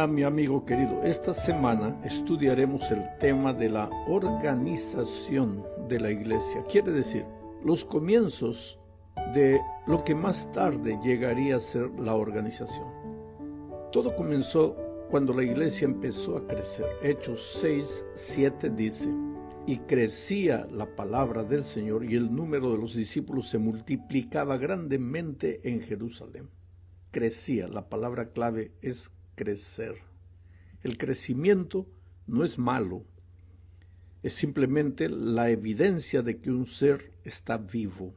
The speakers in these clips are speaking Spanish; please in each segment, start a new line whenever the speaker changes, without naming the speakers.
Hola mi amigo querido, esta semana estudiaremos el tema de la organización de la iglesia. Quiere decir, los comienzos de lo que más tarde llegaría a ser la organización. Todo comenzó cuando la iglesia empezó a crecer. Hechos 6:7 dice: y crecía la palabra del Señor y el número de los discípulos se multiplicaba grandemente en Jerusalén. Crecía, la palabra clave es crecer. El crecimiento no es malo, es simplemente la evidencia de que un ser está vivo.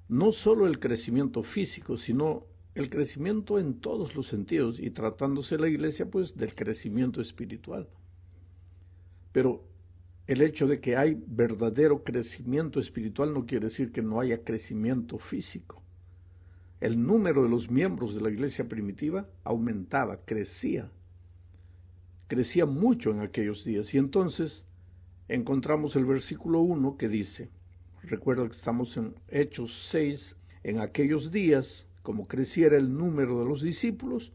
No solo el crecimiento físico, sino el crecimiento en todos los sentidos, y tratándose la iglesia, pues, del crecimiento espiritual. Pero el hecho de que hay verdadero crecimiento espiritual no quiere decir que no haya crecimiento físico. El número de los miembros de la iglesia primitiva aumentaba, crecía mucho en aquellos días. Y entonces encontramos el versículo 1 que dice, recuerda que estamos en Hechos 6, en aquellos días, como creciera el número de los discípulos,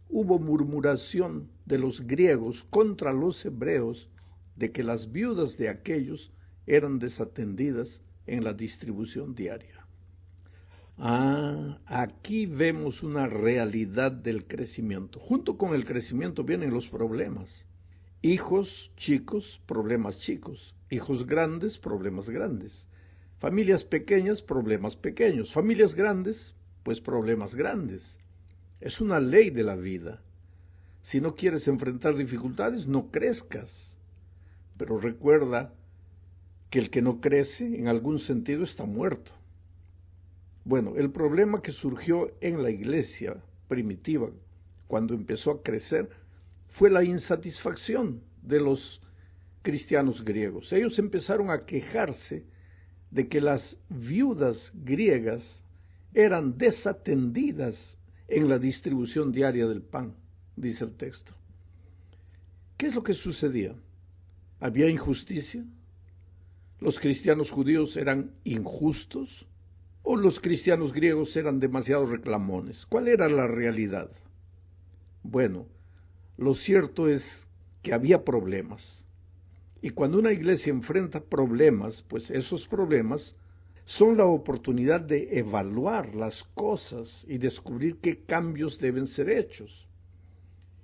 hubo murmuración de los griegos contra los hebreos de que las viudas de aquellos eran desatendidas en la distribución diaria. Aquí vemos una realidad del crecimiento. Junto con el crecimiento vienen los problemas. Hijos chicos, problemas chicos. Hijos grandes, problemas grandes. Familias pequeñas, problemas pequeños. Familias grandes, pues problemas grandes. Es una ley de la vida. Si no quieres enfrentar dificultades, no crezcas. Pero recuerda que el que no crece, en algún sentido, está muerto. Bueno, el problema que surgió en la iglesia primitiva cuando empezó a crecer fue la insatisfacción de los cristianos griegos. Ellos empezaron a quejarse de que las viudas griegas eran desatendidas en la distribución diaria del pan, dice el texto. ¿Qué es lo que sucedía? ¿Había injusticia? ¿Los cristianos judíos eran injustos? ¿O los cristianos griegos eran demasiado reclamones? ¿Cuál era la realidad? Bueno, lo cierto es que había problemas. Y cuando una iglesia enfrenta problemas, pues esos problemas son la oportunidad de evaluar las cosas y descubrir qué cambios deben ser hechos.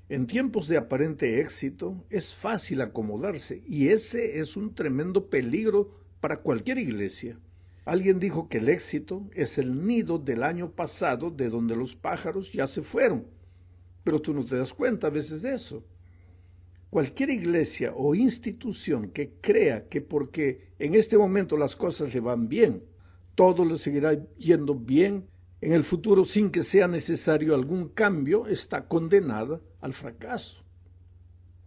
En tiempos de aparente éxito es fácil acomodarse, y ese es un tremendo peligro para cualquier iglesia. Alguien dijo que el éxito es el nido del año pasado de donde los pájaros ya se fueron, pero tú no te das cuenta a veces de eso. Cualquier iglesia o institución que crea que porque en este momento las cosas le van bien, todo le seguirá yendo bien en el futuro sin que sea necesario algún cambio, está condenada al fracaso.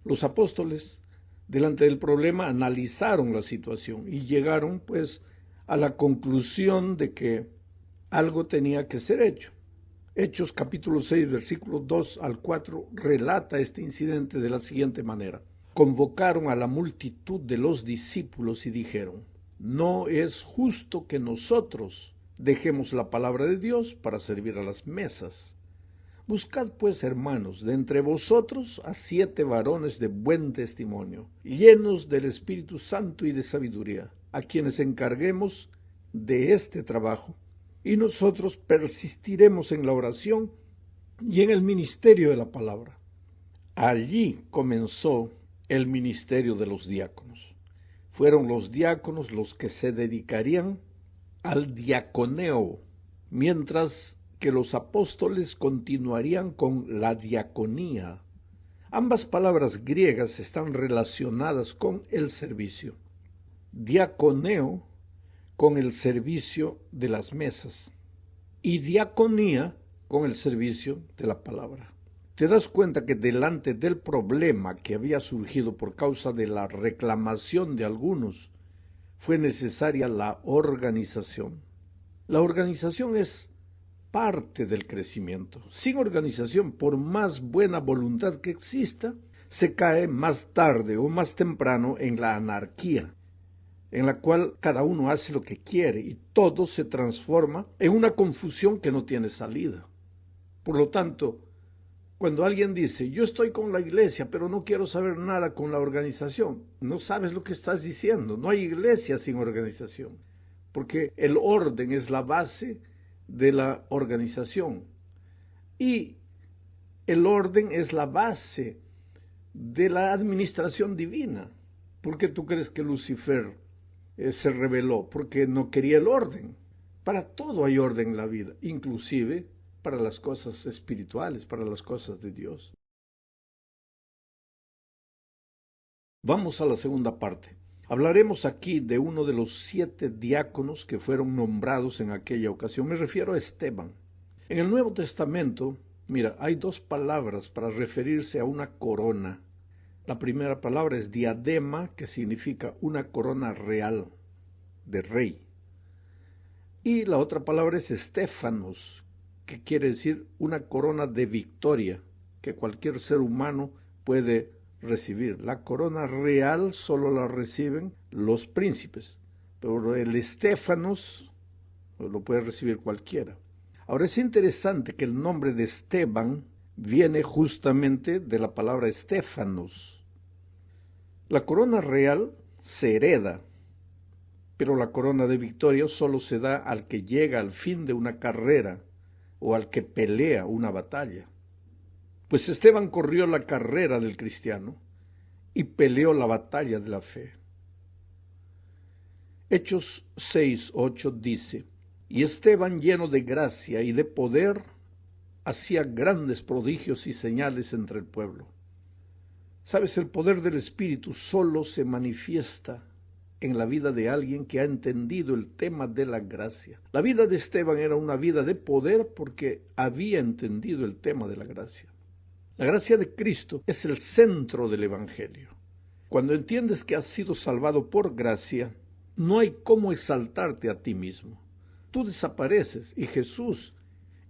Los apóstoles, delante del problema, analizaron la situación y llegaron, pues, a la conclusión de que algo tenía que ser hecho. Hechos capítulo 6, versículos 2 al 4, relata este incidente de la siguiente manera. Convocaron a la multitud de los discípulos y dijeron: no es justo que nosotros dejemos la palabra de Dios para servir a las mesas. Buscad pues, hermanos, de entre vosotros a 7 varones de buen testimonio, llenos del Espíritu Santo y de sabiduría, a quienes encarguemos de este trabajo, y nosotros persistiremos en la oración y en el ministerio de la palabra. Allí comenzó el ministerio de los diáconos. Fueron los diáconos los que se dedicarían al diaconeo, mientras que los apóstoles continuarían con la diaconía. Ambas palabras griegas están relacionadas con el servicio. Diaconeo con el servicio de las mesas y diaconía con el servicio de la palabra. Te das cuenta que delante del problema que había surgido por causa de la reclamación de algunos, fue necesaria la organización. La organización es parte del crecimiento. Sin organización, por más buena voluntad que exista, se cae más tarde o más temprano en la anarquía, en la cual cada uno hace lo que quiere y todo se transforma en una confusión que no tiene salida. Por lo tanto, Cuando alguien dice, yo estoy con la iglesia, pero no quiero saber nada con la organización, no sabes lo que estás diciendo. No hay iglesia sin organización, porque el orden es la base de la organización. Y el orden es la base de la administración divina. ¿Por qué tú crees que Lucifer se rebeló? Porque no quería el orden. Para todo hay orden en la vida, inclusive para las cosas espirituales, para las cosas de Dios. Vamos a la segunda parte. Hablaremos aquí de uno de los 7 diáconos que fueron nombrados en aquella ocasión. Me refiero a Esteban. En el Nuevo Testamento, mira, hay 2 palabras para referirse a una corona. La primera palabra es diadema, que significa una corona real, de rey. Y la otra palabra es estéfanos, que quiere decir una corona de victoria, que cualquier ser humano puede recibir. La corona real solo la reciben los príncipes, pero el estéfanos lo puede recibir cualquiera. Ahora es interesante que el nombre de Esteban viene justamente de la palabra estéfanos. La corona real se hereda, pero la corona de victoria solo se da al que llega al fin de una carrera o al que pelea una batalla. Pues Esteban corrió la carrera del cristiano y peleó la batalla de la fe. Hechos 6:8 dice, y Esteban, lleno de gracia y de poder, hacía grandes prodigios y señales entre el pueblo. Sabes, el poder del Espíritu solo se manifiesta en la vida de alguien que ha entendido el tema de la gracia. La vida de Esteban era una vida de poder porque había entendido el tema de la gracia. La gracia de Cristo es el centro del Evangelio. Cuando entiendes que has sido salvado por gracia, no hay cómo exaltarte a ti mismo. Tú desapareces y Jesús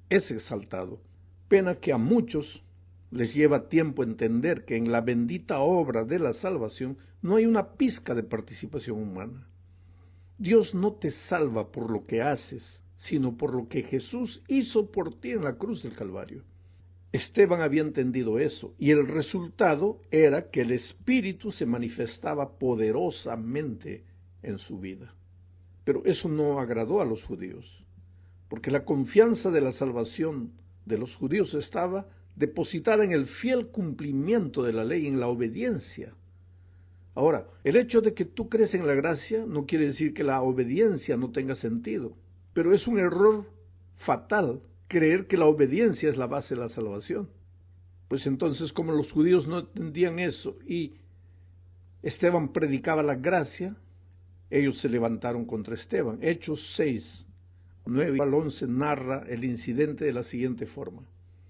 es exaltado. Pena que a muchos les lleva tiempo entender que en la bendita obra de la salvación no hay una pizca de participación humana. Dios no te salva por lo que haces, sino por lo que Jesús hizo por ti en la cruz del Calvario. Esteban había entendido eso, y el resultado era que el Espíritu se manifestaba poderosamente en su vida. Pero eso no agradó a los judíos, porque la confianza de la salvación de los judíos estaba depositada en el fiel cumplimiento de la ley, en la obediencia. Ahora, el hecho de que tú crees en la gracia no quiere decir que la obediencia no tenga sentido, pero es un error fatal creer que la obediencia es la base de la salvación. Pues entonces, como los judíos no entendían eso y Esteban predicaba la gracia, ellos se levantaron contra Esteban. Hechos 6:9-11 narra el incidente de la siguiente forma.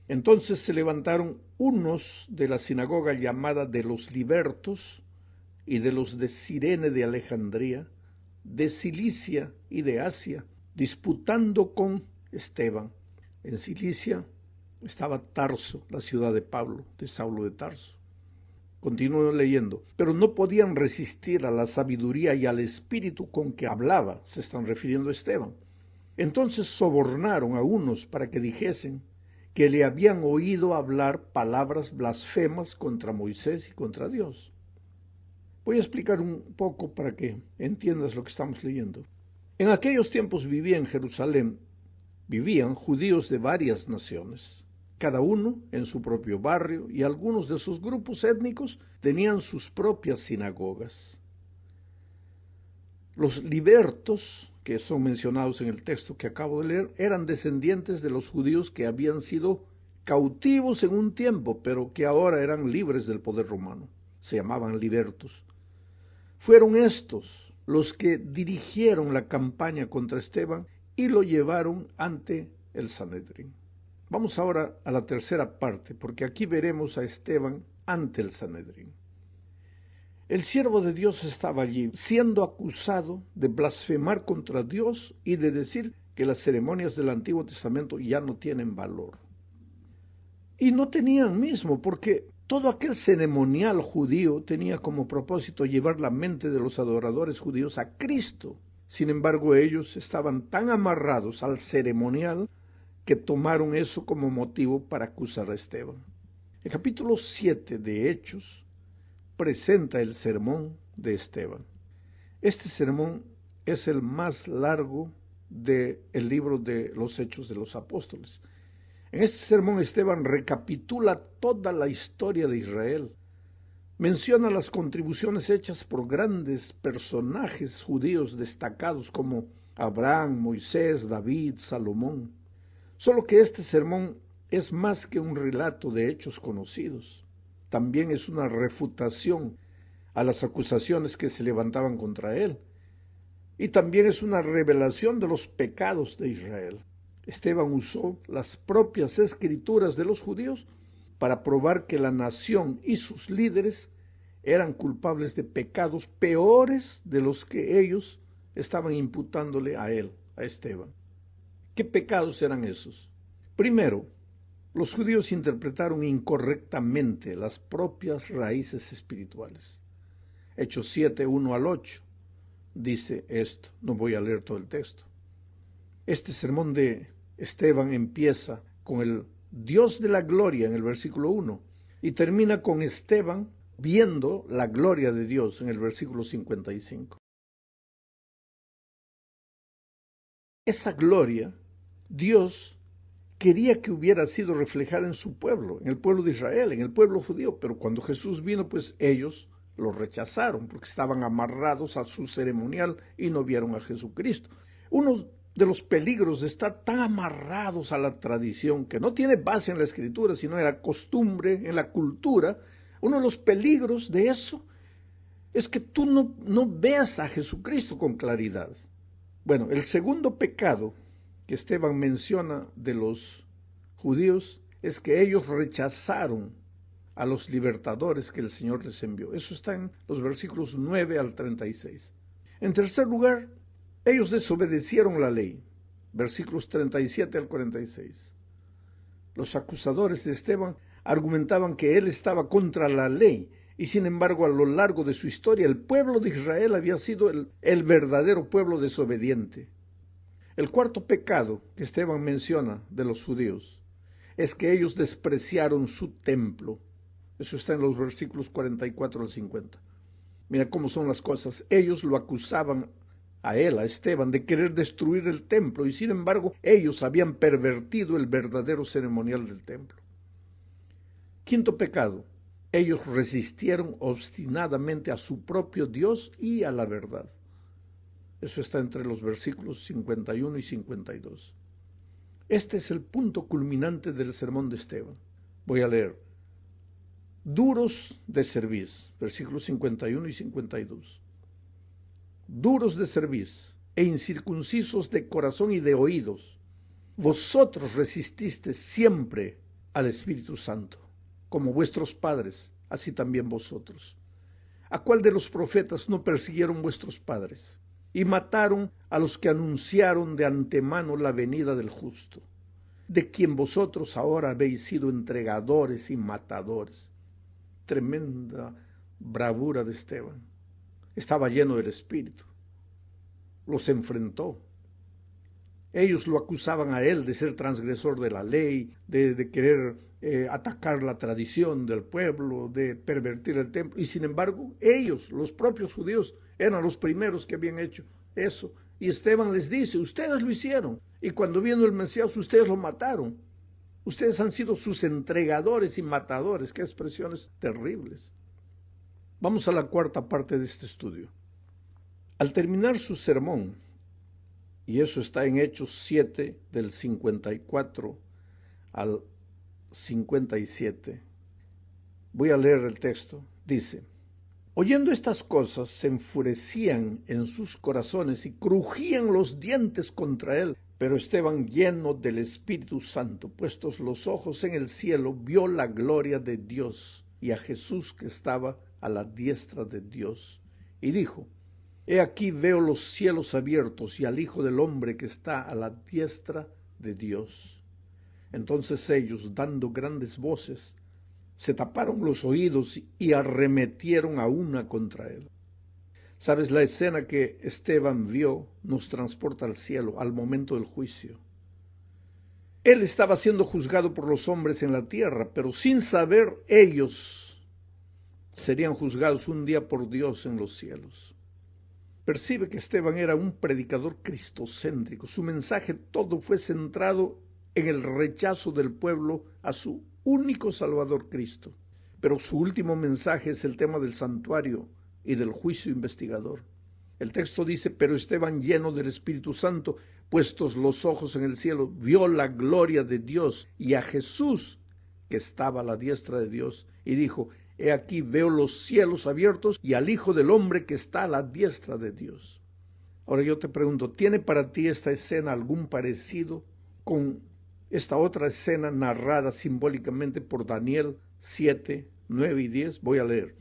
Entonces se levantaron unos de la sinagoga llamada de los libertos y de los de Cirene de Alejandría, de Cilicia y de Asia, disputando con Esteban. En Cilicia estaba Tarso, la ciudad de Pablo, de Saulo de Tarso. Continúo leyendo. Pero no podían resistir a la sabiduría y al espíritu con que hablaba, se están refiriendo a Esteban. Entonces sobornaron a unos para que dijesen que le habían oído hablar palabras blasfemas contra Moisés y contra Dios. Voy a explicar un poco para que entiendas lo que estamos leyendo. En aquellos tiempos vivían judíos de varias naciones, cada uno en su propio barrio, y algunos de sus grupos étnicos tenían sus propias sinagogas. Los libertos, que son mencionados en el texto que acabo de leer, eran descendientes de los judíos que habían sido cautivos en un tiempo, pero que ahora eran libres del poder romano. Se llamaban libertos. Fueron estos los que dirigieron la campaña contra Esteban y lo llevaron ante el Sanedrín. Vamos ahora a la tercera parte, porque aquí veremos a Esteban ante el Sanedrín. El siervo de Dios estaba allí, siendo acusado de blasfemar contra Dios y de decir que las ceremonias del Antiguo Testamento ya no tienen valor. Y no tenían mismo, porque todo aquel ceremonial judío tenía como propósito llevar la mente de los adoradores judíos a Cristo. Sin embargo, ellos estaban tan amarrados al ceremonial que tomaron eso como motivo para acusar a Esteban. El capítulo 7 de Hechos presenta el sermón de Esteban. Este sermón es el más largo del libro de los Hechos de los Apóstoles. En este sermón Esteban recapitula toda la historia de Israel. Menciona las contribuciones hechas por grandes personajes judíos destacados como Abraham, Moisés, David, Salomón. Solo que este sermón es más que un relato de hechos conocidos. También es una refutación a las acusaciones que se levantaban contra él. Y también es una revelación de los pecados de Israel. Esteban usó las propias escrituras de los judíos para probar que la nación y sus líderes eran culpables de pecados peores de los que ellos estaban imputándole a él, a Esteban. ¿Qué pecados eran esos? Primero, los judíos interpretaron incorrectamente las propias raíces espirituales. Hechos 7, 1 al 8 dice esto, no voy a leer todo el texto. Este sermón de Esteban empieza con el Dios de la gloria en el versículo 1 y termina con Esteban viendo la gloria de Dios en el versículo 55. Esa gloria, Dios quería que hubiera sido reflejada en su pueblo, en el pueblo de Israel, en el pueblo judío, pero cuando Jesús vino, pues ellos lo rechazaron porque estaban amarrados a su ceremonial y no vieron a Jesucristo. Uno de los peligros de estar tan amarrados a la tradición, que no tiene base en la Escritura, sino en la costumbre, en la cultura, uno de los peligros de eso es que tú no veas a Jesucristo con claridad. Bueno, el segundo pecado que Esteban menciona de los judíos es que ellos rechazaron a los libertadores que el Señor les envió. Eso está en los versículos 9 al 36. En tercer lugar, ellos desobedecieron la ley, versículos 37 al 46. Los acusadores de Esteban argumentaban que él estaba contra la ley y sin embargo a lo largo de su historia el pueblo de Israel había sido el verdadero pueblo desobediente. El cuarto pecado que Esteban menciona de los judíos es que ellos despreciaron su templo. Eso está en los versículos 44 al 50. Mira cómo son las cosas. Ellos lo acusaban a él, a Esteban, de querer destruir el templo y sin embargo ellos habían pervertido el verdadero ceremonial del templo. Quinto pecado. Ellos resistieron obstinadamente a su propio Dios y a la verdad. Eso está entre los versículos 51 y 52. Este es el punto culminante del sermón de Esteban. Voy a leer. Duros de cerviz, versículos 51 y 52. Duros de cerviz e incircuncisos de corazón y de oídos, vosotros resististeis siempre al Espíritu Santo, como vuestros padres, así también vosotros. ¿A cuál de los profetas no persiguieron vuestros padres? Y mataron a los que anunciaron de antemano la venida del justo, de quien vosotros ahora habéis sido entregadores y matadores. Tremenda bravura de Esteban. Estaba lleno del Espíritu. Los enfrentó. Ellos lo acusaban a él de ser transgresor de la ley, de querer atacar la tradición del pueblo, de pervertir el templo. Y sin embargo, ellos, los propios judíos, eran los primeros que habían hecho eso. Y Esteban les dice, ustedes lo hicieron. Y cuando vino el Mesías, ustedes lo mataron. Ustedes han sido sus entregadores y matadores. Qué expresiones terribles. Vamos a la cuarta parte de este estudio. Al terminar su sermón, y eso está en Hechos 7, del 54 al 57, voy a leer el texto. Dice, oyendo estas cosas, se enfurecían en sus corazones y crujían los dientes contra él. Pero Esteban, lleno del Espíritu Santo, puestos los ojos en el cielo, vio la gloria de Dios y a Jesús que estaba a la diestra de Dios. Y dijo, he aquí veo los cielos abiertos y al Hijo del Hombre que está a la diestra de Dios. Entonces ellos, dando grandes voces, se taparon los oídos y arremetieron a una contra él. ¿Sabes? La escena que Esteban vio nos transporta al cielo, al momento del juicio. Él estaba siendo juzgado por los hombres en la tierra, pero sin saber ellos serían juzgados un día por Dios en los cielos. Percibe que Esteban era un predicador cristocéntrico. Su mensaje todo fue centrado en el rechazo del pueblo a su único Salvador Cristo. Pero su último mensaje es el tema del santuario y del juicio investigador. El texto dice: pero Esteban, lleno del Espíritu Santo, puestos los ojos en el cielo, vio la gloria de Dios y a Jesús, que estaba a la diestra de Dios, y dijo: he aquí veo los cielos abiertos y al Hijo del Hombre que está a la diestra de Dios. Ahora yo te pregunto, ¿tiene para ti esta escena algún parecido con esta otra escena narrada simbólicamente por Daniel 7, 9 y 10? Voy a leer.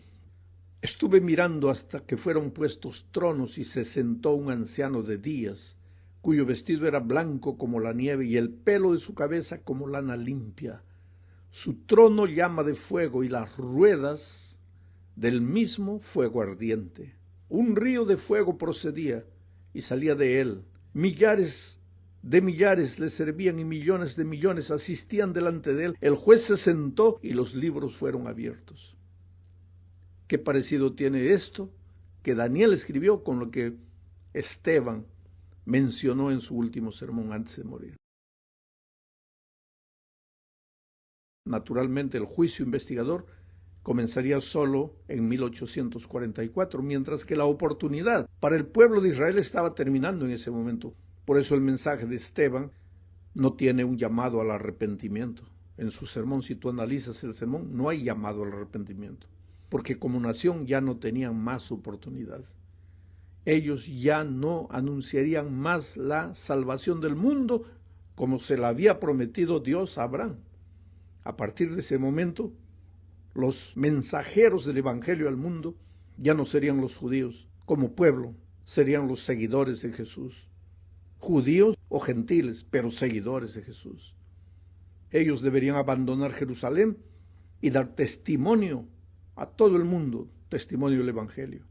Estuve mirando hasta que fueron puestos tronos y se sentó un anciano de días, cuyo vestido era blanco como la nieve y el pelo de su cabeza como lana limpia. Su trono llama de fuego y las ruedas del mismo fuego ardiente. Un río de fuego procedía y salía de él. Millares de millares le servían y millones de millones asistían delante de él. El juez se sentó y los libros fueron abiertos. ¿Qué parecido tiene esto que Daniel escribió con lo que Esteban mencionó en su último sermón antes de morir? Naturalmente, el juicio investigador comenzaría solo en 1844, mientras que la oportunidad para el pueblo de Israel estaba terminando en ese momento. Por eso el mensaje de Esteban no tiene un llamado al arrepentimiento. En su sermón, si tú analizas el sermón, no hay llamado al arrepentimiento, porque como nación ya no tenían más oportunidad. Ellos ya no anunciarían más la salvación del mundo como se la había prometido Dios a Abraham. A partir de ese momento, los mensajeros del evangelio al mundo ya no serían los judíos. Como pueblo, serían los seguidores de Jesús. Judíos o gentiles, pero seguidores de Jesús. Ellos deberían abandonar Jerusalén y dar testimonio a todo el mundo, testimonio del evangelio.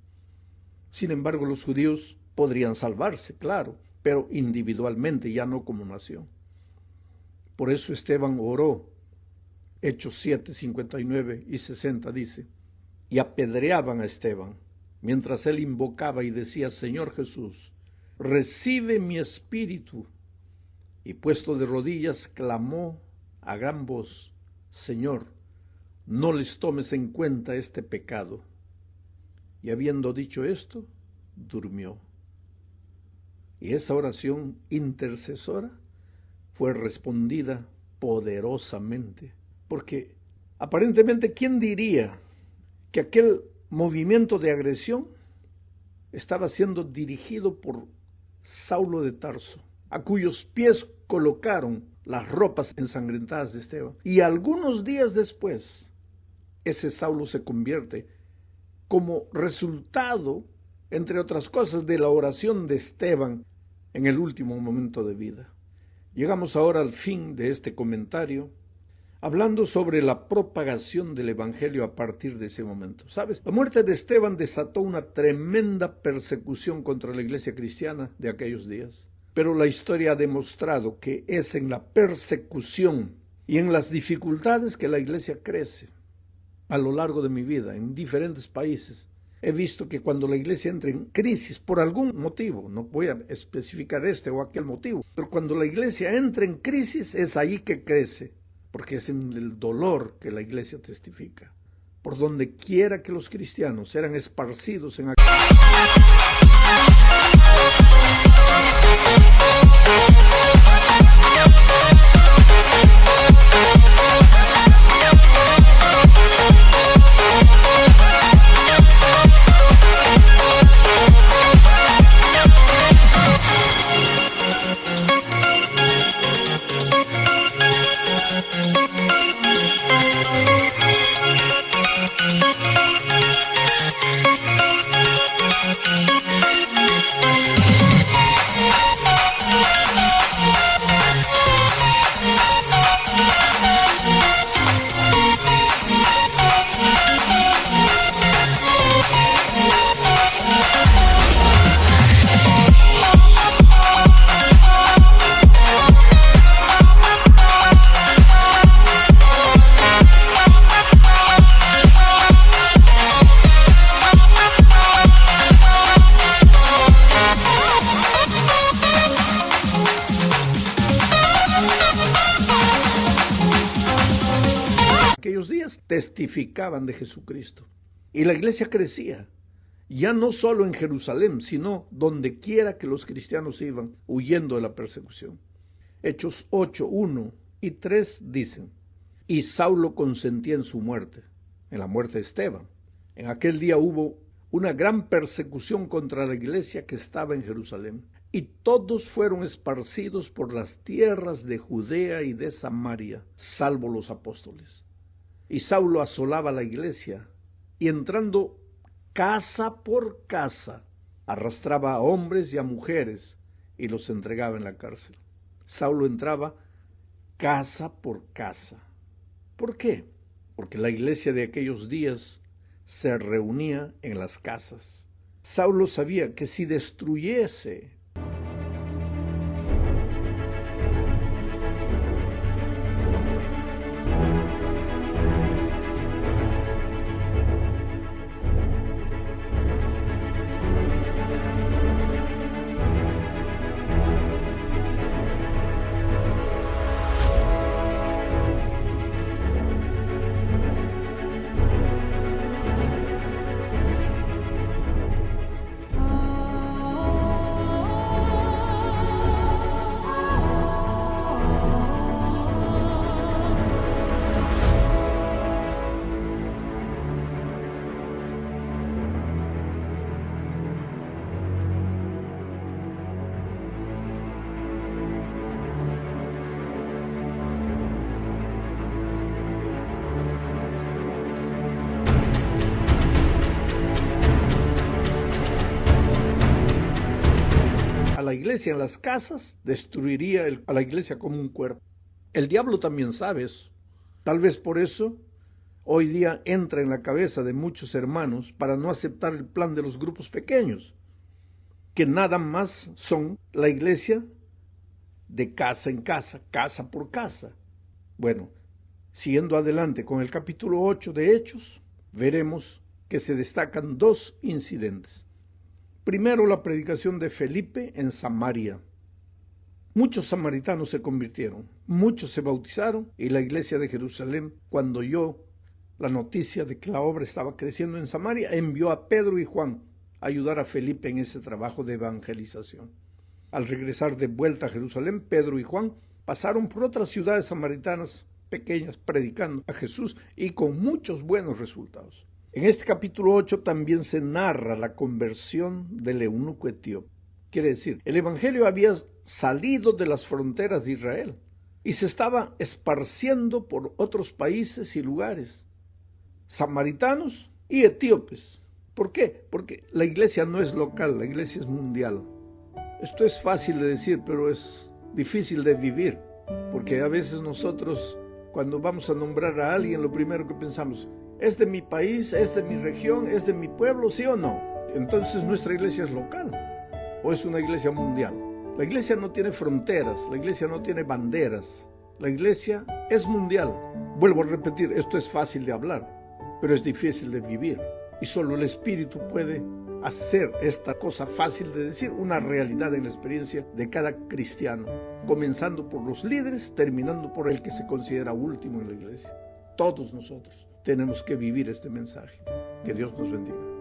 Sin embargo, los judíos podrían salvarse, claro, pero individualmente, ya no como nación. Por eso Esteban oró. Hechos 7, 59 y 60 dice: y apedreaban a Esteban, mientras él invocaba y decía: Señor Jesús, recibe mi espíritu. Y puesto de rodillas, clamó a gran voz: Señor, no les tomes en cuenta este pecado. Y habiendo dicho esto, durmió. Y esa oración intercesora fue respondida poderosamente. Porque aparentemente, ¿quién diría que aquel movimiento de agresión estaba siendo dirigido por Saulo de Tarso, a cuyos pies colocaron las ropas ensangrentadas de Esteban? Y algunos días después, ese Saulo se convierte como resultado, entre otras cosas, de la oración de Esteban en el último momento de vida. Llegamos ahora al fin de este comentario, hablando sobre la propagación del evangelio a partir de ese momento. ¿Sabes? La muerte de Esteban desató una tremenda persecución contra la iglesia cristiana de aquellos días. Pero la historia ha demostrado que es en la persecución y en las dificultades que la iglesia crece. A lo largo de mi vida, en diferentes países, he visto que cuando la iglesia entra en crisis por algún motivo, no voy a especificar este o aquel motivo, pero cuando la iglesia entra en crisis es ahí que crece, porque es en el dolor que la iglesia testifica. Por donde quiera que los cristianos eran esparcidos en testificaban de Jesucristo. Y la iglesia crecía, ya no solo en Jerusalén, sino donde quiera que los cristianos iban, huyendo de la persecución. Hechos 8, 1 y 3 dicen: y Saulo consentía en su muerte, en la muerte de Esteban. En aquel día hubo una gran persecución contra la iglesia que estaba en Jerusalén, y todos fueron esparcidos por las tierras de Judea y de Samaria, salvo los apóstoles. Y Saulo asolaba la iglesia, y entrando casa por casa, arrastraba a hombres y a mujeres, y los entregaba en la cárcel. Saulo entraba casa por casa. ¿Por qué? Porque la iglesia de aquellos días se reunía en las casas. Saulo sabía que si destruyese a la iglesia en las casas, destruiría a la iglesia como un cuerpo. El diablo también sabe eso. Tal vez por eso hoy día entra en la cabeza de muchos hermanos para no aceptar el plan de los grupos pequeños, que nada más son la iglesia de casa en casa, casa por casa. Bueno, siguiendo adelante con el capítulo 8 de Hechos, veremos que se destacan dos incidentes. Primero, la predicación de Felipe en Samaria. Muchos samaritanos se convirtieron, muchos se bautizaron, y la iglesia de Jerusalén, cuando oyó la noticia de que la obra estaba creciendo en Samaria, envió a Pedro y Juan a ayudar a Felipe en ese trabajo de evangelización. Al regresar de vuelta a Jerusalén, Pedro y Juan pasaron por otras ciudades samaritanas pequeñas predicando a Jesús y con muchos buenos resultados. En este capítulo 8 también se narra la conversión del eunuco etíope. Quiere decir, el evangelio había salido de las fronteras de Israel y se estaba esparciendo por otros países y lugares, samaritanos y etíopes. ¿Por qué? Porque la iglesia no es local, la iglesia es mundial. Esto es fácil de decir, pero es difícil de vivir, porque a veces nosotros, cuando vamos a nombrar a alguien, lo primero que pensamos: ¿es de mi país? ¿Es de mi región? ¿Es de mi pueblo? ¿Sí o no? Entonces, ¿nuestra iglesia es local o es una iglesia mundial? La iglesia no tiene fronteras, la iglesia no tiene banderas, la iglesia es mundial. Vuelvo a repetir, esto es fácil de hablar, pero es difícil de vivir. Y solo el Espíritu puede hacer esta cosa fácil de decir una realidad en la experiencia de cada cristiano, comenzando por los líderes, terminando por el que se considera último en la iglesia. Todos nosotros tenemos que vivir este mensaje. Que Dios nos bendiga.